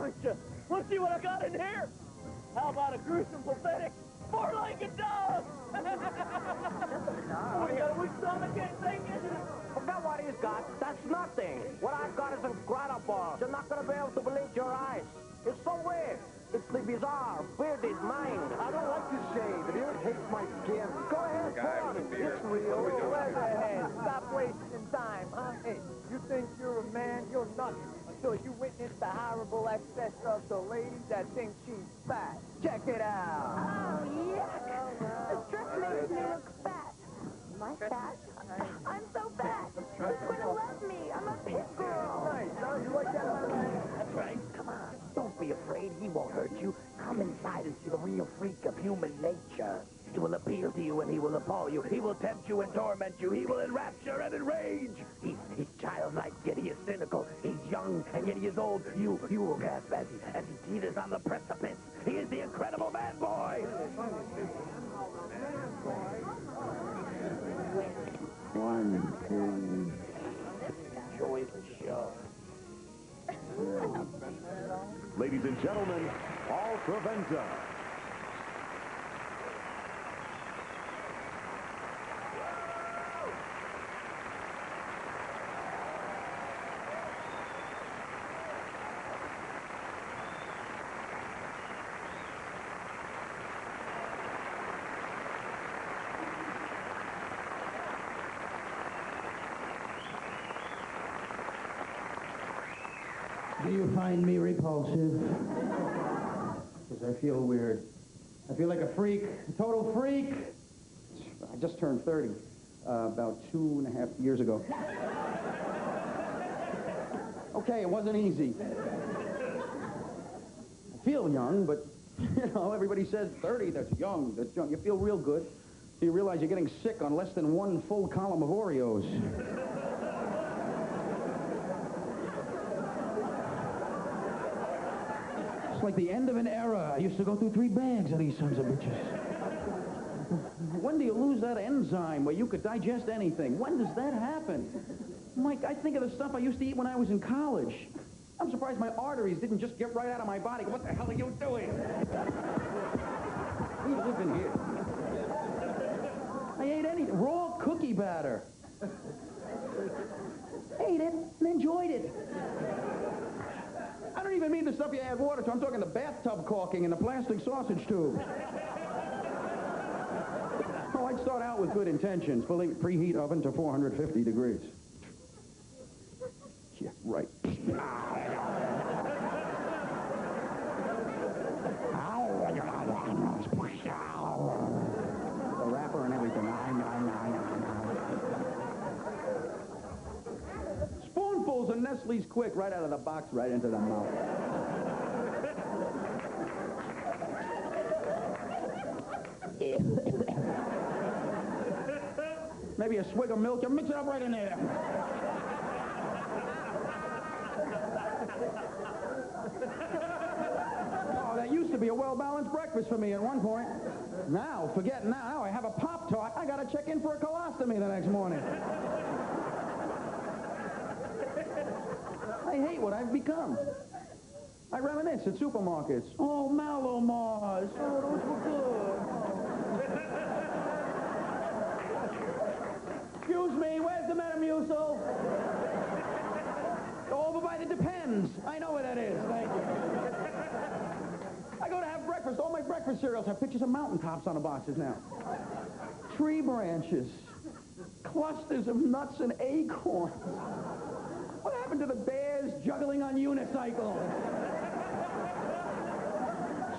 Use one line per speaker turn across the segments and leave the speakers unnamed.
don't you? Let's see what I got in here. How about a gruesome, pathetic, four-legged dog? We got a weak stomach, can't take it.
Forget what he's got. That's nothing. What I've got is incredible. You're not going to be able to believe your eyes. It's so weird. It's the bizarre, bearded mind.
I don't like to shave. It irritates my skin.
Go ahead, go on. It's real.
Weatherhead, stop wasting time, huh? Hey, you think you're a man? You're nothing. Until you witness the horrible excess of the lady that thinks she's fat. Check it out.
Oh, yuck. The stress makes me look fat. Am I fat? I'm so fat. Who's going to love me? I'm a pit girl.
Nice, huh? You like that?
That's right. Come on. Don't be afraid. He won't hurt you. Come inside and see the real freak of human nature. He will appeal to you and he will appall you. He will tempt you and torment you. He will enrapture and enrage. He's childlike, yet he is cynical. He's young, and yet he is old. You will gasp as he teeters on the precipice. He is the incredible man boy.
1, 2.
Enjoy the show.
Ladies and gentlemen, Paul Provenza.
Do you find me repulsive? Because I feel weird. I feel like a freak, a total freak. I just turned 30 about 2.5 years ago. Okay, it wasn't easy. I feel young, but, you know, everybody says 30, that's young, that's young. You feel real good. So you realize you're getting sick on less than one full column of Oreos. It's like the end of an era. I used to go through 3 bags of these sons of bitches. When do you lose that enzyme where you could digest anything? When does that happen? Mike, I think of the stuff I used to eat when I was in college. I'm surprised my arteries didn't just get right out of my body. What the hell are you doing? Who's living here? I ate anything. Raw cookie batter. Ate it and enjoyed it. I don't even mean the stuff you add water to. I'm talking the bathtub caulking and the plastic sausage tube. Oh, I'd start out with good intentions. Preheat oven to 450 degrees. Yeah, right. The wrapper and everything. Spoonfuls of Nestle's Quick right out of the box, right into the mouth. Maybe a swig of milk. You mix it up right in there. Oh, that used to be a well-balanced breakfast for me at one point. Now, forget now. Now I have a Pop-Tart. I got to check in for a colostomy the next morning. I hate what I've become. I reminisce at supermarkets. Oh, Mallow Mars. Oh, those were good. Excuse me, where's the Metamucil? Over by the Depends. I know where that is. Thank you. I go to have breakfast. All my breakfast cereals have pictures of mountaintops on the boxes now. Tree branches. Clusters of nuts and acorns. What happened to the bears juggling on unicycles?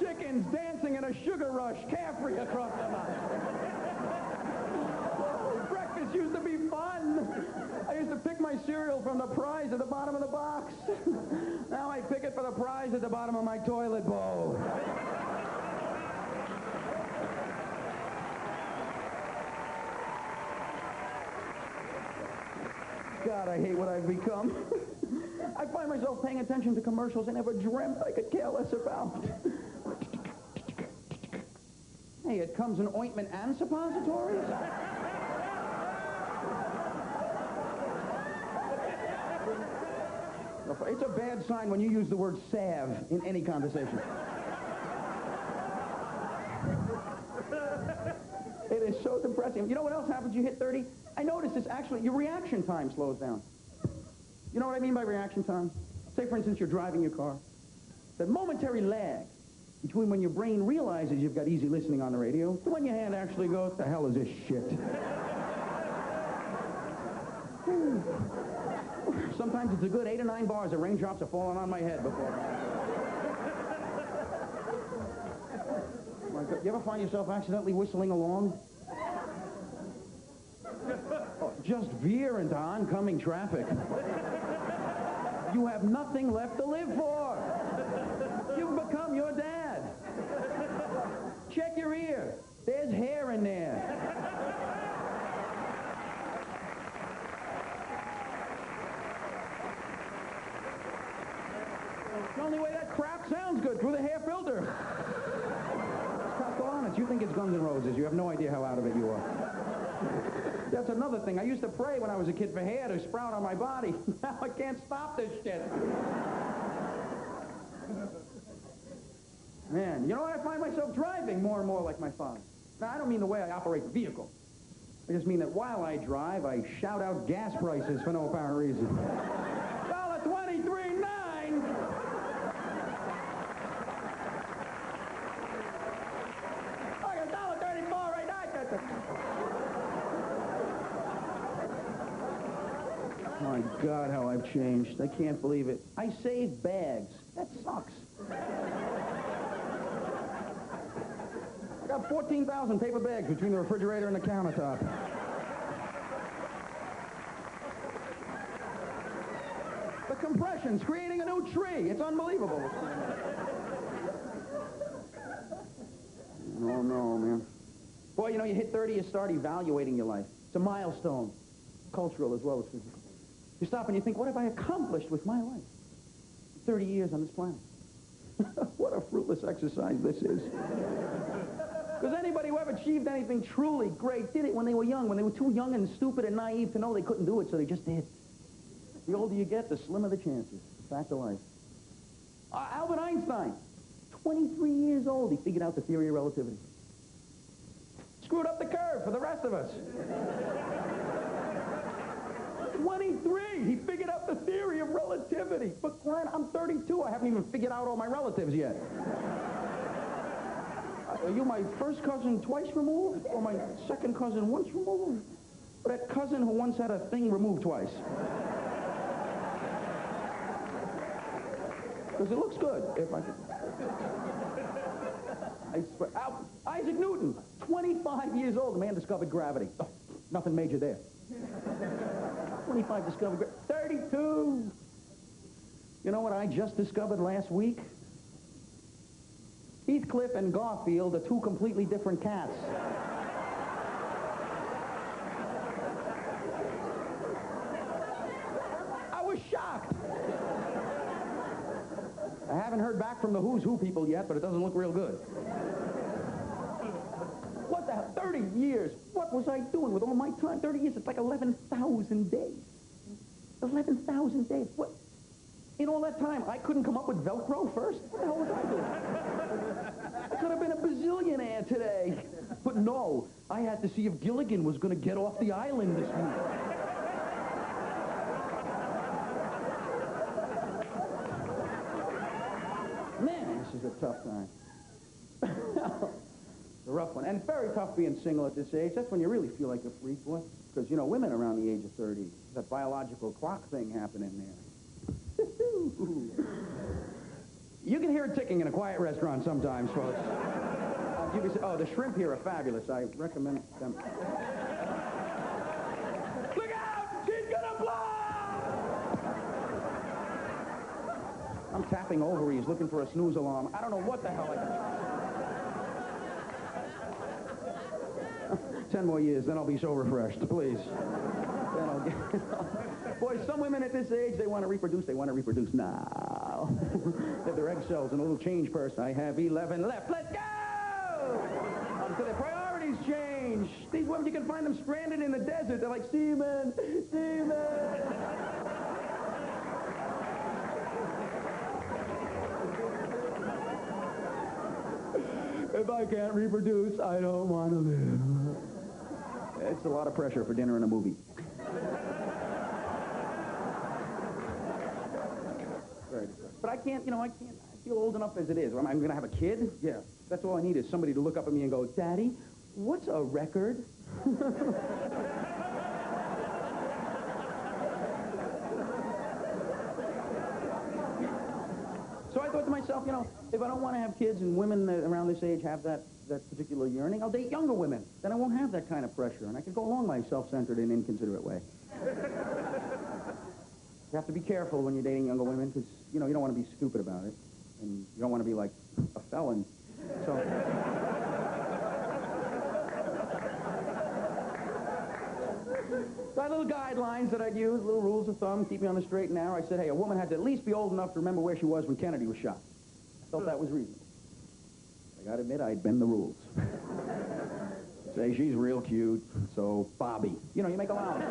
Chickens dancing in a sugar rush, carefree across the mountain. Breakfast used to be fun. I used to pick my cereal from the prize at the bottom of the box. Now I pick it for the prize at the bottom of my toilet bowl. God, I hate what I've become. I find myself paying attention to commercials I never dreamt I could care less about. Hey, it comes in ointment and suppositories? It's a bad sign when you use the word salve in any conversation. It is so depressing. You know what else happens? You hit 30? I noticed this actually, your reaction time slows down. You know what I mean by reaction time? Say, for instance, you're driving your car. That momentary lag between when your brain realizes you've got easy listening on the radio to when your hand actually goes, "The hell is this shit?" Sometimes it's a good 8 or 9 bars of raindrops are falling on my head before. You ever find yourself accidentally whistling along? Oh, just veer into oncoming traffic. You have nothing left to live for. You've become your dad. Check your ear. There's hair in there. The only way that crap sounds good, through the hair filter. Honest, you think it's Guns N' Roses. You have no idea how out of it you are. That's another thing. I used to pray when I was a kid for hair to sprout on my body. Now I can't stop this shit. Man, you know what? I find myself driving more and more like my father. Now, I don't mean the way I operate the vehicle. I just mean that while I drive, I shout out gas prices for no apparent reason. $23.9. My God, how I've changed. I can't believe it. I save bags. That sucks. I got 14,000 paper bags between the refrigerator and the countertop. The compression's creating a new tree. It's unbelievable. Oh, no, man. Boy, you know, you hit 30, you start evaluating your life. It's a milestone, cultural as well as physical. You stop and you think, what have I accomplished with my life? 30 years on this planet. What a fruitless exercise this is. Because anybody who ever achieved anything truly great did it when they were young, when they were too young and stupid and naive to know they couldn't do it, so they just did. The older you get, the slimmer the chances. Fact of life. Albert Einstein, 23 years old, he figured out the theory of relativity. Screwed up the curve for the rest of us. 23, he figured out the theory of relativity. But Glenn, I'm 32, I haven't even figured out all my relatives yet. Are you my first cousin twice removed? Or my second cousin once removed? Or that cousin who once had a thing removed twice? Because it looks good, if I can. I swear. Isaac Newton, 25 years old, the man discovered gravity. Oh, nothing major there. 25 discovered 32. You know what I just discovered last week? Heathcliff and Garfield are two completely different cats. I was shocked. I haven't heard back from the Who's Who people yet, but it doesn't look real good. What the hell? 30 years. What was I doing with all my time? 30 years, it's like 11,000 days. 11,000 days. What? In all that time, I couldn't come up with Velcro first? What the hell was I doing? I could have been a bazillionaire today. But no, I had to see if Gilligan was going to get off the island this week. Man, this is a tough time. A rough one. And very tough being single at this age. That's when you really feel like a freak, boy. Because, you know, women around the age of 30, that biological clock thing happening there. You can hear it ticking in a quiet restaurant sometimes, folks. Oh, the shrimp here are fabulous. I recommend them. Look out! She's gonna blow! I'm tapping ovaries, looking for a snooze alarm. I don't know what the hell I can... 10 more years, then I'll be so refreshed, please. Then I'll get... Boy, some women at this age, they want to reproduce. They want to reproduce now. They have their egg cells in a little change purse. I have 11 left. Let's go! Until their priorities change. These women, you can find them stranded in the desert. They're like, seaman, seaman. If I can't reproduce, I don't want to live. It's a lot of pressure for dinner and a movie. Very depressed. But I can't, I feel old enough as it is. I'm going to have a kid? Yeah. That's all I need is somebody to look up at me and go, Daddy, what's a record? So I thought to myself, if I don't want to have kids and women around this age have that particular yearning, I'll date younger women. Then I won't have that kind of pressure, and I can go along my self-centered and inconsiderate way. You have to be careful when you're dating younger women, because, you don't want to be stupid about it, and you don't want to be like a felon. So I had little guidelines that I'd use, little rules of thumb, keep me on the straight and narrow. I said, hey, a woman had to at least be old enough to remember where she was when Kennedy was shot. I felt that was reasonable. I gotta admit, I'd bend the rules. Say, she's real cute, so Bobby. You make allowance.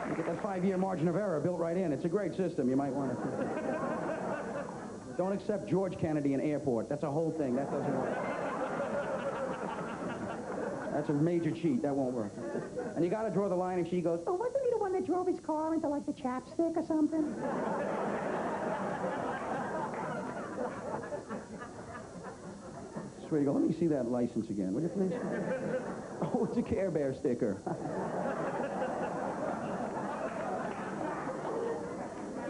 You get that 5-year margin of error built right in. It's a great system. You might want to... Don't accept George Kennedy in airport. That's a whole thing. That doesn't work. That's a major cheat. That won't work. And you got to draw the line if she goes, oh, wasn't he the one that drove his car into, like, the chapstick or something? Swear to God, let me see that license again, would you please? Oh, it's a Care Bear sticker.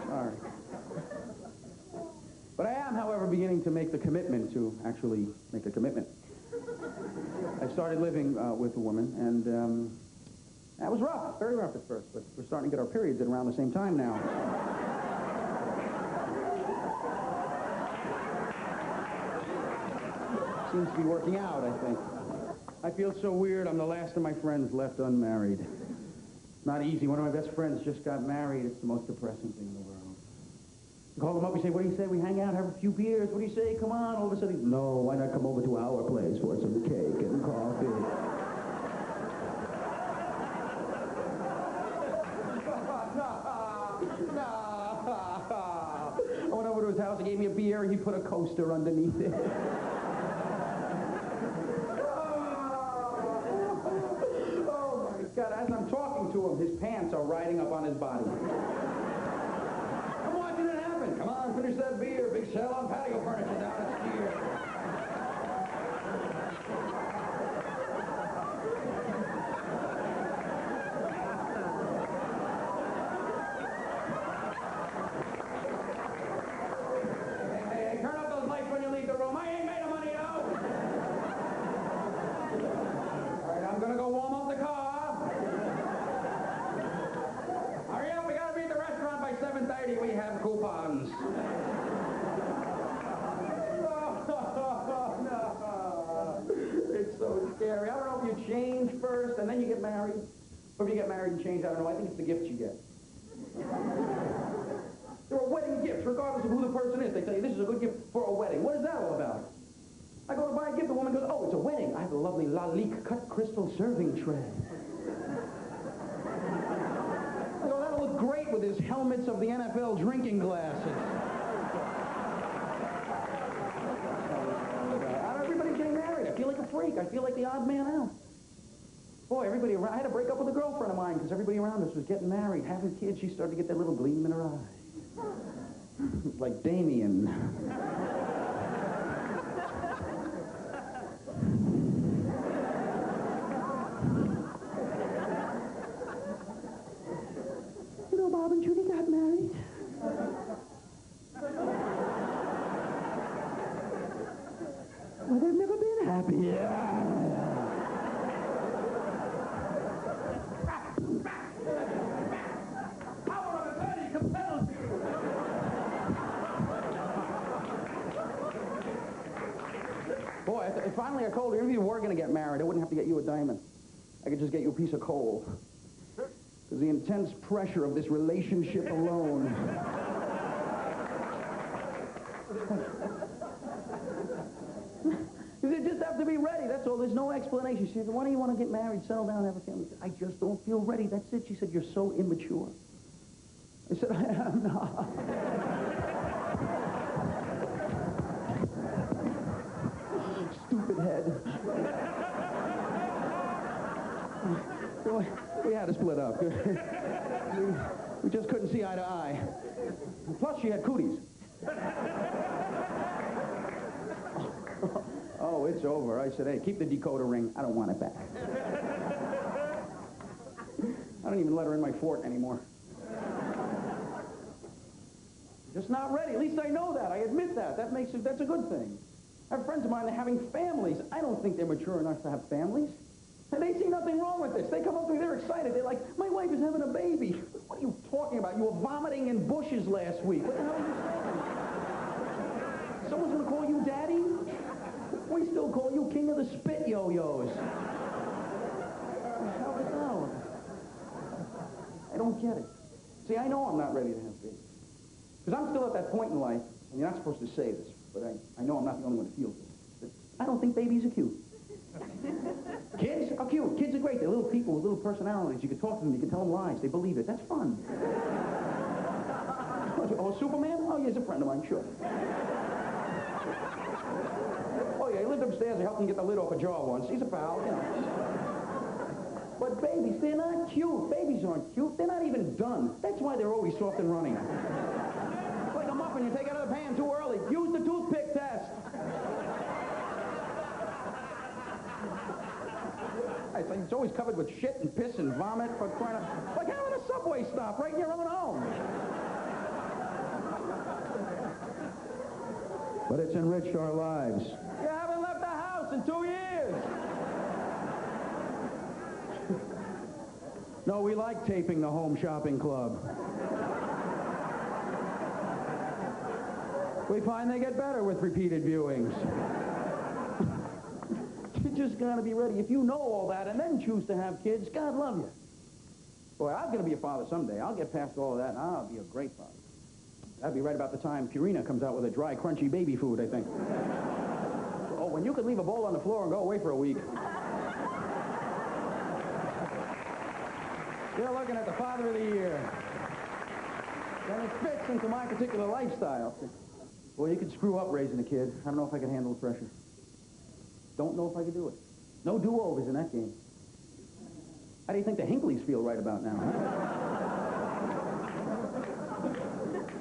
Sorry. But I am, however, beginning to make the commitment to actually make a commitment. I started living with a woman, and that was rough, very rough at first, but we're starting to get our periods at around the same time now. Seems to be working out, I think. I feel so weird. I'm the last of my friends left unmarried. Not easy. One of my best friends just got married. It's the most depressing thing in the world. You call him up, you say, what do you say? We hang out, have a few beers. What do you say? Come on. All of a sudden, no, why not come over to our place for some cake and coffee? I went over to his house, he gave me a beer, and he put a coaster underneath it. Oh, my God. As I'm talking to him, his pants are riding up on his body. I'm watching it happen. Come on, finish that beer. Big sale on patio furniture down at Sears. Hey, turn up those lights when you leave the room. I ain't made of money, now. All right, I'm gonna go warm up the car. Hurry up, we gotta be at the restaurant by 7:30. We have coupons. It's so scary. I don't know if you change first and then you get married, or if you get married and change. I don't know. I think it's the gifts you get. There are wedding gifts, regardless of who the person is. They tell you this is a good gift for a wedding. What is that all about? I go to buy a gift, the woman goes, oh, it's a wedding. I have a lovely Lalique cut crystal serving tray. I go, that'll look great with his helmets of the NFL drinking glasses. Everybody's getting married. I feel like a freak. I feel like the odd man out. Boy, everybody around, I had to break up with a girlfriend of mine because everybody around us was getting married, having kids. She started to get that little gleam in her eye. Like Damien. You know, Bob and Judy got married. Well, they've never been happy. Yeah. Power of attorney compels you. Boy, finally I told her, if you were going to get married, I wouldn't have to get you a diamond. I could just get you a piece of coal. Because the intense pressure of this relationship alone. You just have to be ready, that's all. There's no explanation. She said, why do you want to get married, settle down, have a family? I just don't feel ready. That's it. She said, you're so immature. I said, I am not. we had to split up. We just couldn't see eye to eye. Plus, she had cooties. Oh, it's over. I said, hey, keep the decoder ring. I don't want it back. I don't even let her in my fort anymore. Just not ready. At least I know that. I admit that. That's a good thing. I have friends of mine that are having families. I don't think they're mature enough to have families. And they see nothing wrong with this. They come up to me, they're excited. They're like, my wife is having a baby. What are you talking about? You were vomiting in bushes last week. What the hell are you saying? Someone's going to call you daddy? We still call you king of the spit yo-yos. What the hell is that? I don't get it. See, I know I'm not ready to have babies. Because I'm still at that point in life, and you're not supposed to say this, but I know I'm not the only one who feels this. But I don't think babies are cute. Kids are cute. Kids are great. They're little people with little personalities. You can talk to them. You can tell them lies. They believe it. That's fun. Oh, Superman? Oh, yeah, he's a friend of mine, sure. Oh, yeah, he lived upstairs. I helped him get the lid off a jar once. He's a pal, you know. But babies, they're not cute. Babies aren't cute. They're not even done. That's why they're always soft and running. It's like a muffin you take out of the pan too early. Use the toothpick test. It's always covered with shit and piss and vomit for crying out. Like having a subway stop right in your own home. But it's enriched our lives. You haven't left the house in 2 years. No, we like taping the Home Shopping Club. We find they get better with repeated viewings. You just gotta be ready. If you know all that and then choose to have kids, God love you. Boy, I'm gonna be a father someday. I'll get past all of that and I'll be a great father. That'd be right about the time Purina comes out with a dry, crunchy baby food, I think. Oh, when you could leave a bowl on the floor and go away for a week. You're looking at the father of the year. And it fits into my particular lifestyle. Boy, you could screw up raising a kid. I don't know if I can handle the pressure. Don't know if I could do it. No do-overs in that game. How do you think the Hinckleys feel right about now, huh?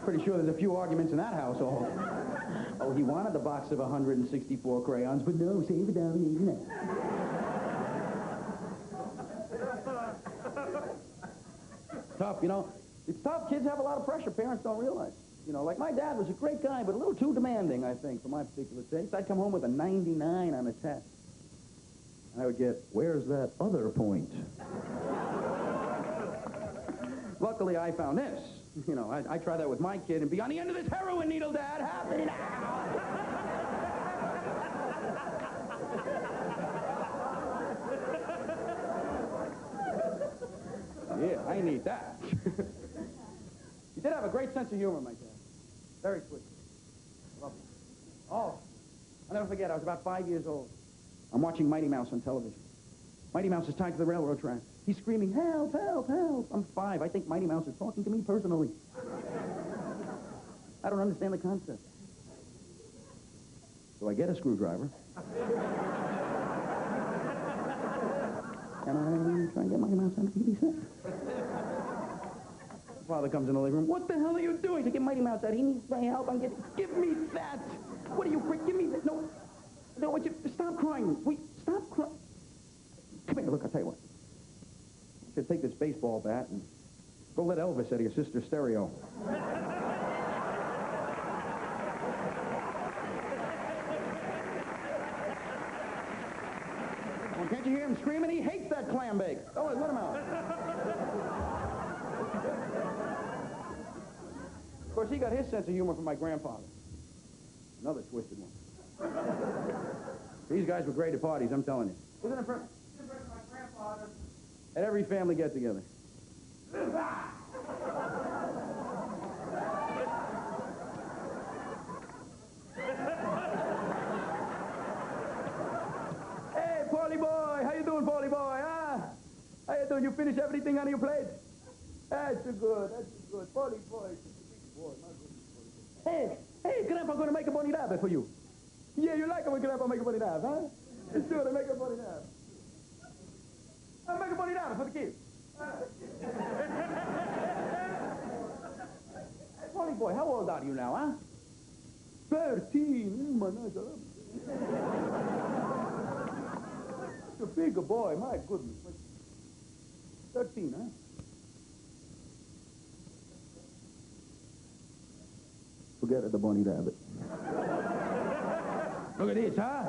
Pretty sure there's a few arguments in that household. Oh, he wanted the box of 164 crayons, but no, save it down, you know. Tough, you know. It's tough. Kids have a lot of pressure. Parents don't realize. You know, like my dad was a great guy, but a little too demanding, I think, for my particular taste. I'd come home with a 99 on a test. And I would get, where's that other point? Luckily, I found this. You know, I try that with my kid and be on the end of this heroin needle, Dad. Happy now. Yeah, I need that. He did have a great sense of humor, my dad. Very twisted. Lovely. Oh, I'll never forget, I was about 5 years old. I'm watching Mighty Mouse on television. Mighty Mouse is tied to the railroad tracks. He's screaming, help, help, help. I'm 5. I think Mighty Mouse is talking to me personally. I don't understand the concept. So I get a screwdriver. And I try and get Mighty Mouse out of the TV set. Father comes in the living room. What the hell are you doing? To get Mighty Mouse out. He needs my help. Give me that. What are you, give me that. No, what you, stop crying. Wait, stop crying. Come here, look, I'll tell you what. You should take this baseball bat and go let Elvis out of your sister's stereo. Well, can't you hear him screaming? He hates that clam bake. Oh, let him out. Of course, he got his sense of humor from my grandfather. Another twisted one. These guys were great at parties, I'm telling you. Wasn't it for my grandfather? At every family get-together. Hey, Paulie boy, how you doing, Paulie boy, huh? How you doing? You finish everything on your plate? That's good, Paulie boy. Hey, Grandpa gonna make a bunny rabbit for you. Yeah, you like it when Grandpa make a bunny rabbit, huh? It's sure to make a bunny rabbit. Make a bunny down for the kids. Funny boy, how old are you now, huh? 13. You're a bigger boy, my goodness. 13, huh? Forget it, the bunny rabbit. Look at this, huh?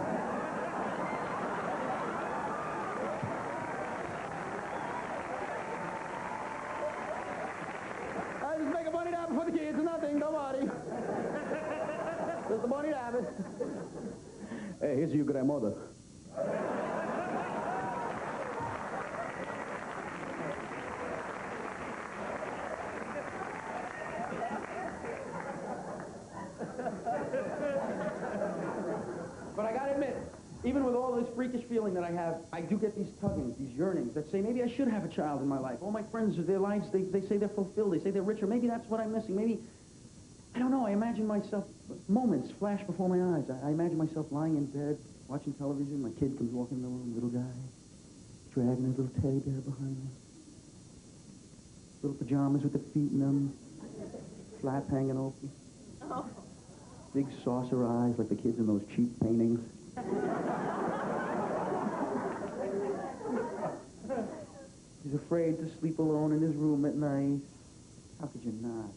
I just make a bunny rabbit for the kids, nothing, don't worry. Just the bunny rabbit. Hey, here's your grandmother. But I gotta admit, even with all this freakish feeling that I have, I do get these tuggings, these yearnings that say maybe I should have a child in my life. All my friends, their lives, they say they're fulfilled. They say they're richer. Maybe that's what I'm missing. Maybe, I don't know, I imagine myself, moments flash before my eyes. I imagine myself lying in bed, watching television. My kid comes walking in the room, little guy, dragging his little teddy bear behind him. Little pajamas with the feet in them, flap hanging open.
Oh.
Big saucer eyes like the kids in those cheap paintings. He's afraid to sleep alone in his room at night. How could you not?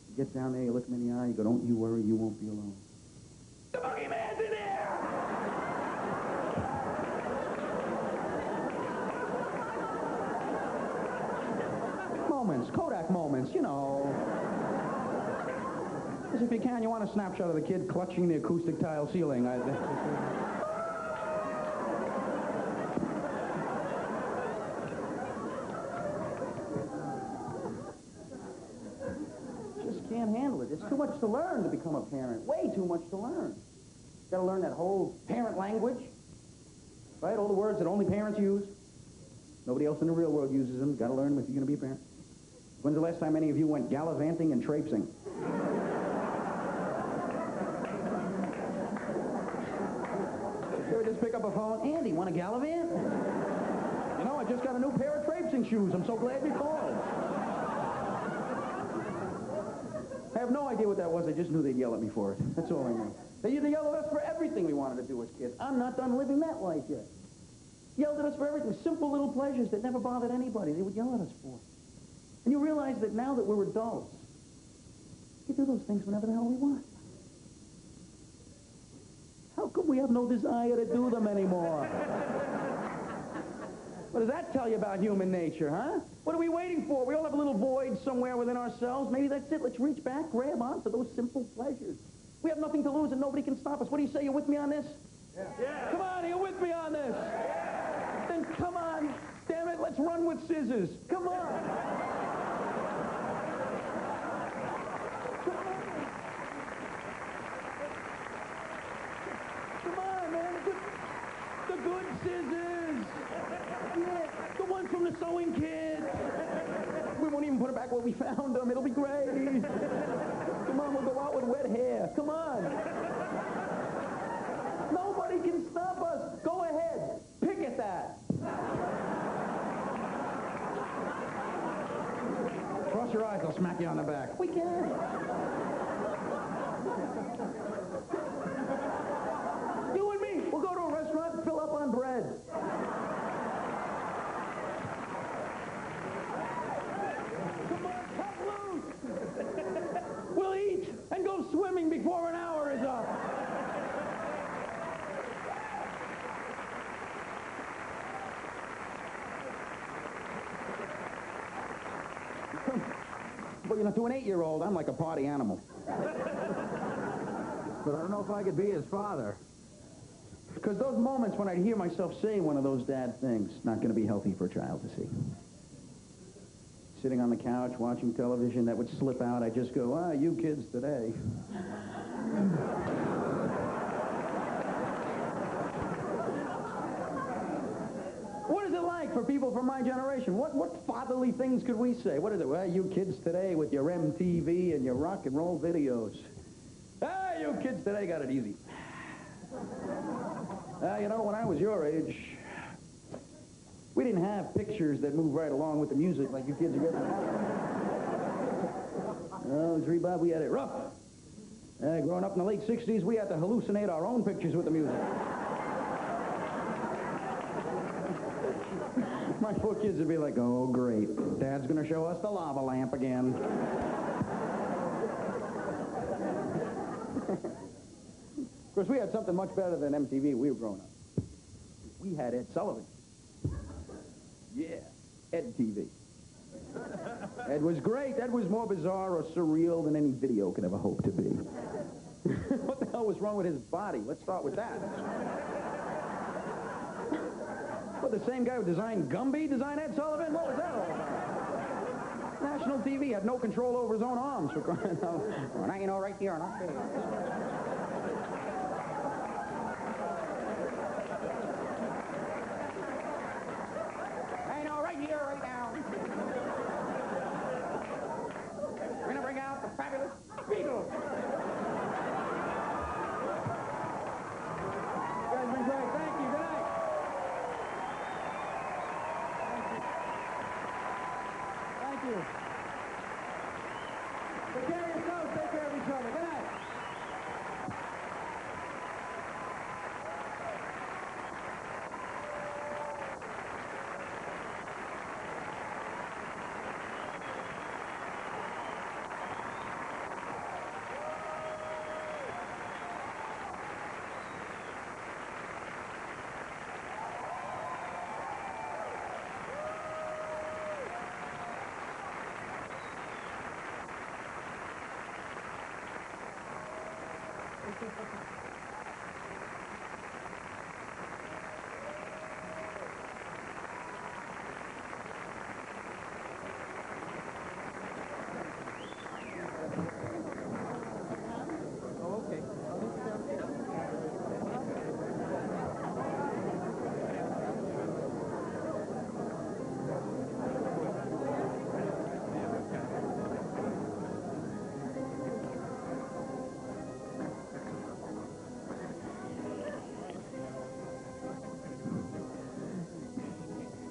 You get down there, you look him in the eye, you go, don't you worry, you won't be alone. The boogeyman's in there! Moments, Kodak moments, you know. As if you can, you want a snapshot of the kid clutching the acoustic tile ceiling. Just can't handle it. It's too much to learn to become a parent. Way too much to learn. Got to learn that whole parent language, right? All the words that only parents use. Nobody else in the real world uses them. Got to learn them if you're going to be a parent. When's the last time any of you went gallivanting and traipsing? You ever just pick up a phone? Andy, want a gallivant? You know, I just got a new pair of traipsing shoes. I'm so glad you called. I have no idea what that was. I just knew they'd yell at me for it. That's all I know. They used to yell at us for everything we wanted to do as kids. I'm not done living that life yet. Yelled at us for everything. Simple little pleasures that never bothered anybody. They would yell at us for. And you realize that now that we're adults, we can do those things whenever the hell we want. How come we have no desire to do them anymore? What does that tell you about human nature, huh? What are we waiting for? We all have a little void somewhere within ourselves. Maybe that's it. Let's reach back, grab on to those simple pleasures. We have nothing to lose and nobody can stop us. What do you say? You with me on this? Yeah. Yeah. Come on, are you with me on this? Yeah. Then come on. Damn it, let's run with scissors. Come on. The good scissors. Yeah, the ones from the sewing kit. We won't even put it back where we found them. It'll be great. Come on, we'll go out with wet hair. Come on. Nobody can stop us. Go ahead. Pick at that. Cross your eyes, I'll smack you on the back. We can. You and me, we'll go to a restaurant and fill up on bread. Come on, cut loose. We'll eat and go swimming before an hour is up. But, you know, to an 8-year-old, I'm like a party animal. But I don't know if I could be his father. Because those moments when I'd hear myself say one of those dad things, not going to be healthy for a child to see. Sitting on the couch, watching television, that would slip out. I'd just go, ah, you kids today. What is it like for people from my generation? What fatherly things could we say? What is it? Well, you kids today with your MTV and your rock and roll videos. Ah, you kids today got it easy. You know, when I was your age, We didn't have pictures that move right along with the music like you kids are getting now. Oh, Bob, we had it rough. Growing up in the late 60s, we had to hallucinate our own pictures with the music. My poor kids would be like, oh, great. Dad's going to show us the lava lamp again. Of course, we had something much better than MTV when we were growing up. We had Ed Sullivan. Yeah, Ed TV. Ed was great. Ed was more bizarre or surreal than any video could ever hope to be. What the hell was wrong with his body? Let's start with that. What, the same guy who designed Gumby designed Ed Sullivan? What was that all about? National TV had no control over his own arms for crying out. Well, now you know right here, not there. I know right here, right now. We're going to bring out the fabulous Beatles. You guys have been great. Thank you. Good night. Thank you. Take care of yourselves. Take care of each other. Good night.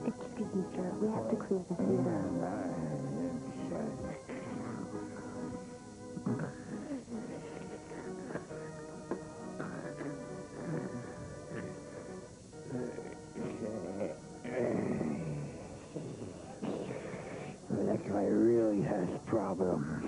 Excuse me, sir. We have to clear the theater.
That guy really has problems.